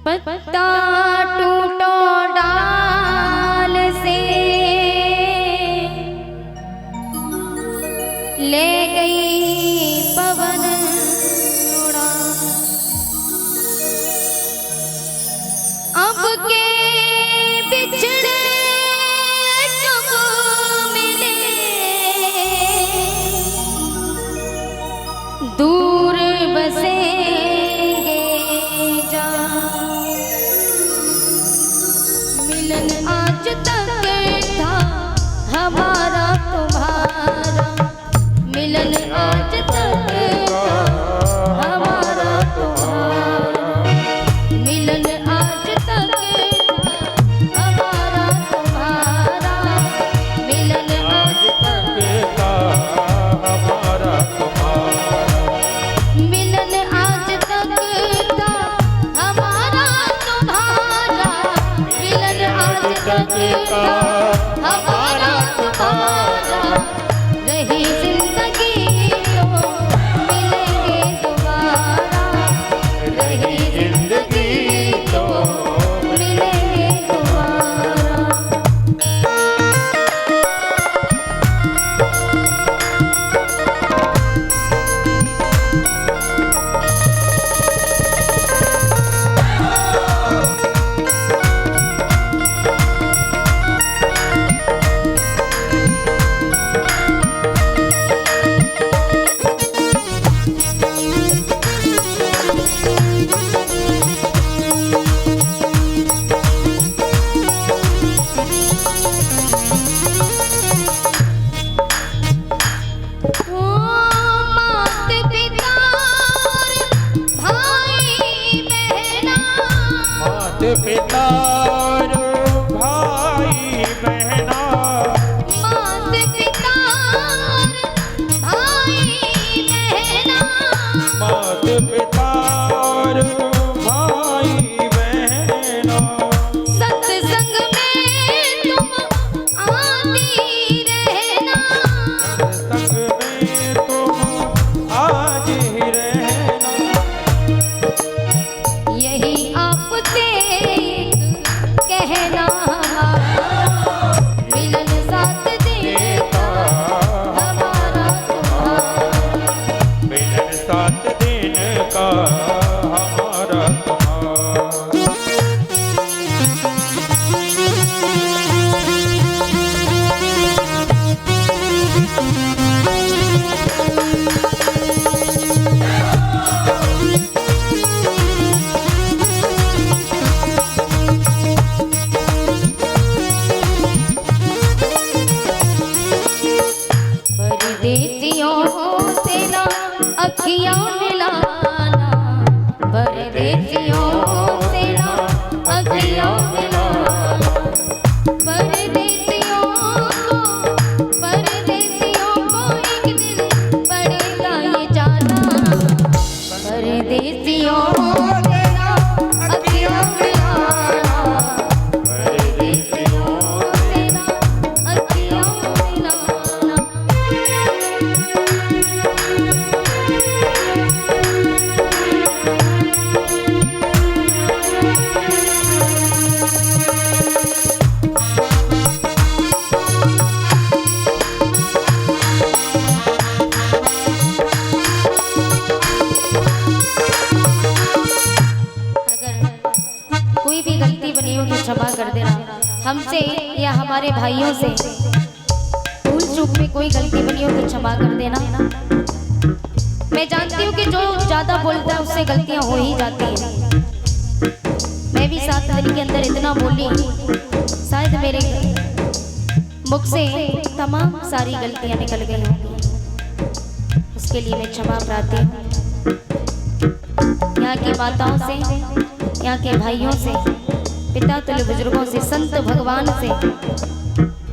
पत्ता टूटो डाल से ले गई पवन उड़ा। अब के बिछड़े कब मिले दूर बसेंगे जा। मिलन आज तक था हमारा तुम्हारा, मिलन आज तक था हमारा तुम्हारा, मिलन आज तक था हमारा तुम्हारा, मिलन आज तक था हमारा तुम्हारा, मिलन आज तक था हमारा तुम्हारा, मिलन आज तक था हमारा तुम्हारा। रही जिंदगी तो मिलेंगे दोबारा, रही जिंदगी तो मिलेंगे दोबारा। पिता और भाई बहना, मात पिता भाई बहना, मात पिता और भाई बहना। सत्संग में तुम आती रहना, सत्संग में तुम आज ही रहना। यही आपसे कहना मिलन साथ देगा हमारा तुम्हारा, मिलन साथ दिन का हमारा तुम्हारा। परदेसियों से ना अखियां मिलाना, परदेसियों से ना अखियां मिलाना, परदेसियों को एक दिन पड़ेगा ये जाना, परदेसियों से ना अखियां मिलाना, परदेसियों से ना अखियां मिलाना। कोई भी गलती बनी हो तो क्षमा कर देना। हमसे या हमारे भाइयों से भूल चूक में कोई गलती बनी हो तो क्षमा कर देना। मैं जानती हूँ कि जो ज्यादा बोलता है उससे गलतियां हो ही जाती हैं। मैं भी 7 दिन के अंदर इतना बोली, शायद मेरे मुख से तमाम सारी गलतियां निकल गई होंगी, उसके लिए मैं क्षमा प्रार्थी हूँ। यहाँ की माताओं से, यहाँ के भाइयों से, पिता तुल्य बुजुर्गों से, संत भगवान से,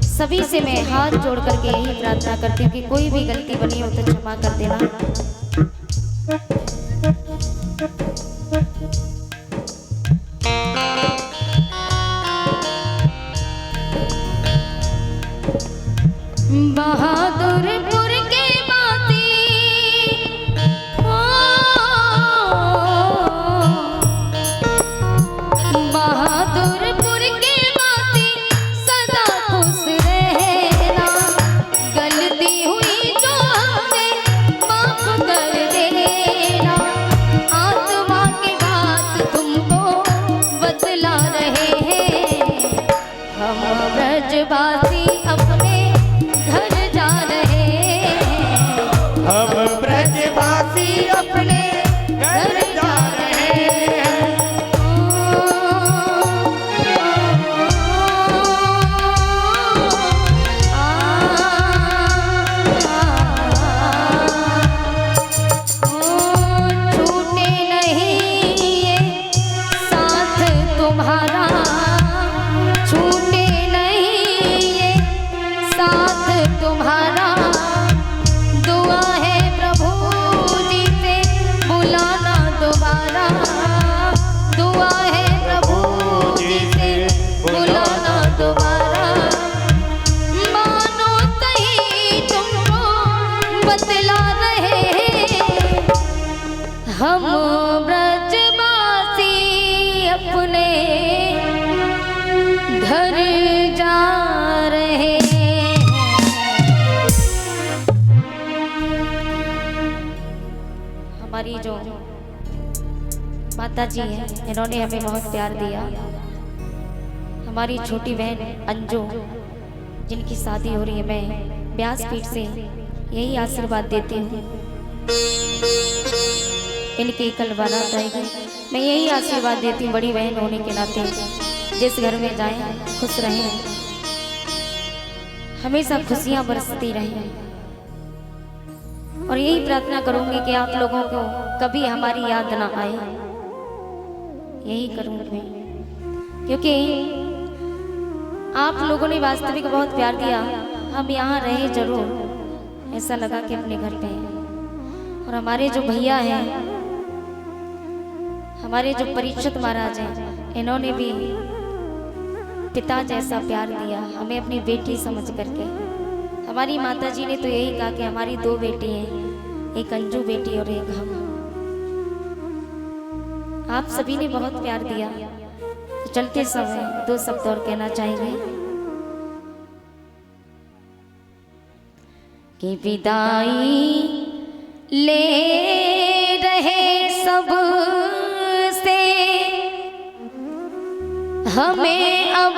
सभी से मैं हाथ जोड़ करके यही प्रार्थना करती हूँ कि कोई भी गलती बनी हो तो क्षमा कर देना। बहादुरपुर के बाती माता जी हैं, इन्होंने हमें बहुत प्यार दिया। हमारी छोटी बहन अंजू जिनकी शादी हो रही है, मैं व्यासपीठ से यही आशीर्वाद देती हूँ, इनकी कल बारात आएगी, मैं यही आशीर्वाद देती हूँ बड़ी बहन होने के नाते, जिस घर में जाएं खुश रहें, हमेशा खुशियाँ बरसती रहें। और यही प्रार्थना करूंगी कि आप लोगों को कभी हमारी याद ना आए, यही करूंगी मैं, क्योंकि आप लोगों ने वास्तविक बहुत प्यार दिया। हम यहाँ रहे जरूर, ऐसा लगा कि अपने घर पे हैं। और हमारे जो भैया हैं, हमारे जो परीक्षित महाराज हैं, इन्होंने भी पिता जैसा प्यार दिया हमें अपनी बेटी समझ करके। हमारी माता जी ने तो यही कहा कि हमारी 2 बेटी हैं, एक अंजू बेटी और एक हम। आप सभी ने बहुत प्यार दिया। तो चलते समय 2 शब्द और कहना चाहेंगे कि विदाई ले रहे सब से हमें अब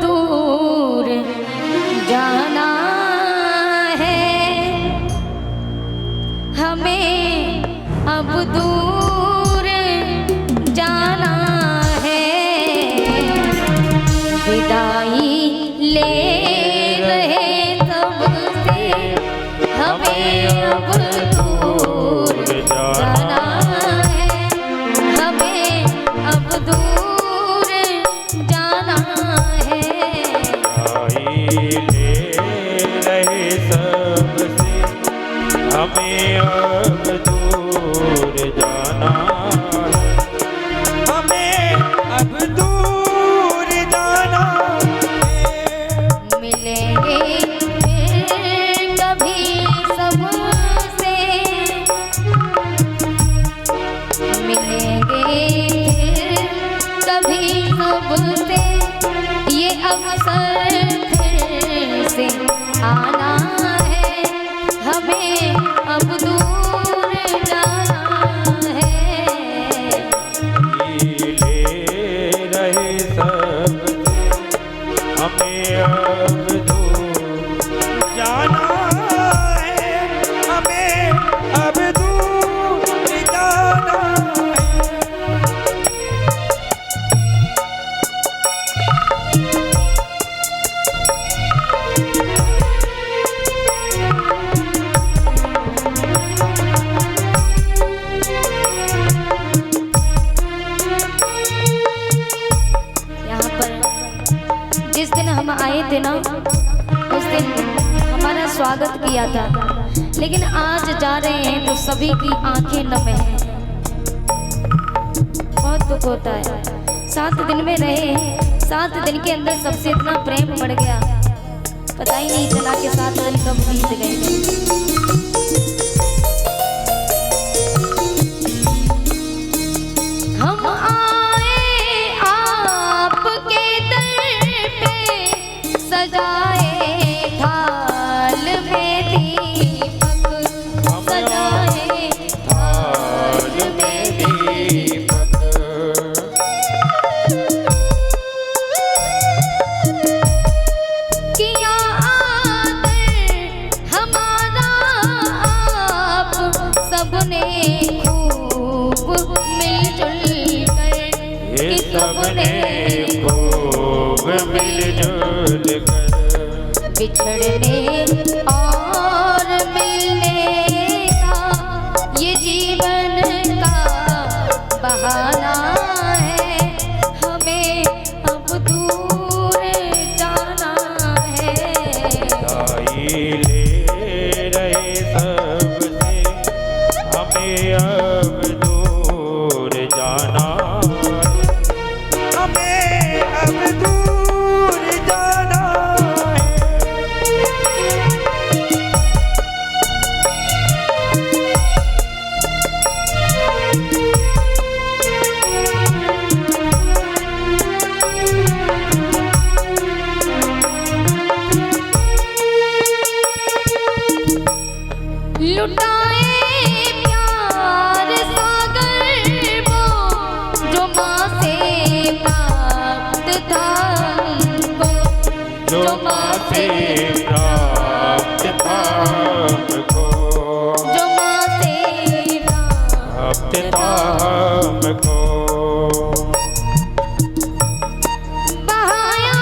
दूर जाना है, हमें अब दूर जाना है। विदाई ले रहे सबसे हमें अब दूर जाना है, हमें अब दूर जाना है। ले रहे सबसे हमें अब दूर जाना है, हमें अब दूर जाना है। मिलेंगे फिर कभी सबसे, मिलेंगे फिर कभी सबसे, ये अवसर फिर से आना है, हमें अब दूर जाना है। ले रहे सबसे हमें अब दूर जाना है, हमें अब दूर जाना है। यहाँ पर जिस दिन हम आए थे ना, उस दिन हमारा स्वागत किया था, लेकिन आज जा रहे हैं तो सभी की आंखें नम हैं। बहुत दुख होता है। 7 दिन में रहे, 7 दिन के अंदर सबसे इतना प्रेम बढ़ गया, पता ही नहीं चला कि 7 दिन कब बीत गए। हम आए आपके दर पे, सजाए थाल में दीपक, सजाए थाल में दीपक। किया आदर हमारा आप सबने खूब मिलजुल कर, कि सबने खूब मिलजुल कर। बिछड़ने और मिलने का ये जीवन का बहाना है, हमें अब दूर जाना है। विदाई ले रहे सबसे हमें अब दूर जाना है, हमें अब दूर जाना है। से प्राप्त था हमको, जो माँ से प्राप्त था हमको। बहाया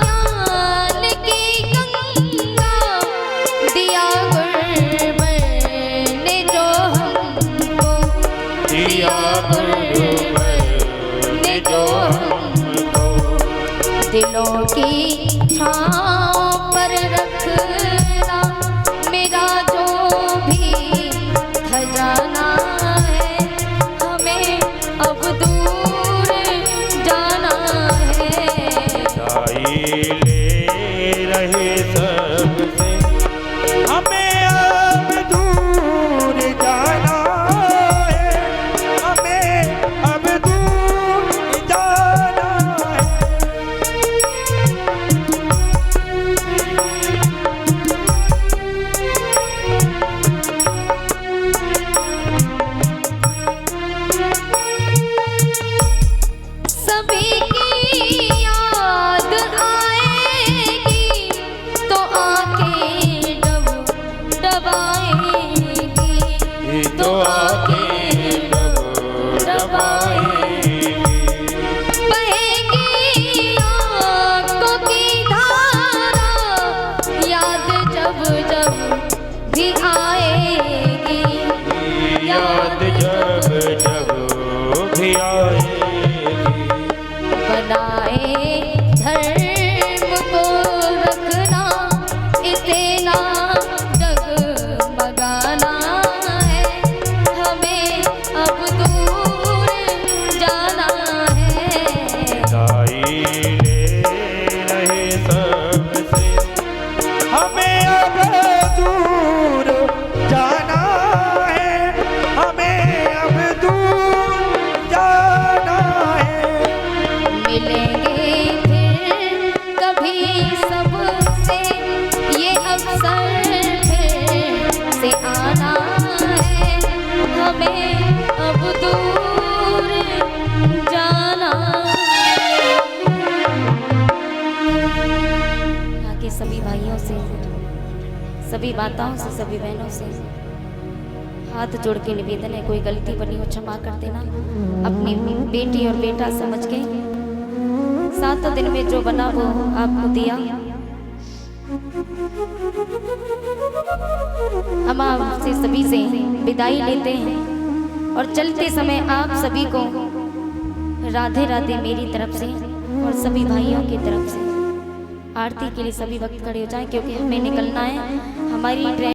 ज्ञान की गंगा, दिया गुरुवर ने जो हमको, दिया गुरुवर ने जो हमको, दिलों की छाँव पर रखना मेरा जो भी खजाना है, हमें अब दूर जाना है। विदाई ले रहे सबसे, हमें अब दूर जाना है, हमें अब दूर जाना है। सभी की याद आएगी तो आके डब डबाएगी, तो आके डब डबाएगी, बहेगी आँखों की धारा, याद जब जब भी आएगी, याद जब जब भी आएगी। बनाए धर्म को रखना, इसे ना डगमगाना है, हमें अब दूर जाना है। विदाई ले रहे सबसे, हमें अब दूर जाना है, हमें अब दूर जाना है। मिलेंगे फिर कभी सबसे, ये अवसर फिर से आना है, हमें अब दूर जाना है। यहाँ के सभी भाइयों से, सभी माताओं से, सभी बहनों से हाथ जोड़ के निवेदन है, कोई गलती बनी हो क्षमा कर देना। अपनी बेटी और बेटा समझ के 7 दिन में जो बना वो आपको दिया। हम आपसे सभी से विदाई लेते हैं और चलते समय आप सभी को राधे राधे मेरी तरफ से और सभी भाइयों की तरफ से। आरती के लिए सभी वक्त खड़े हो जाएं क्योंकि हमें निकलना है। हमारी ट्रेन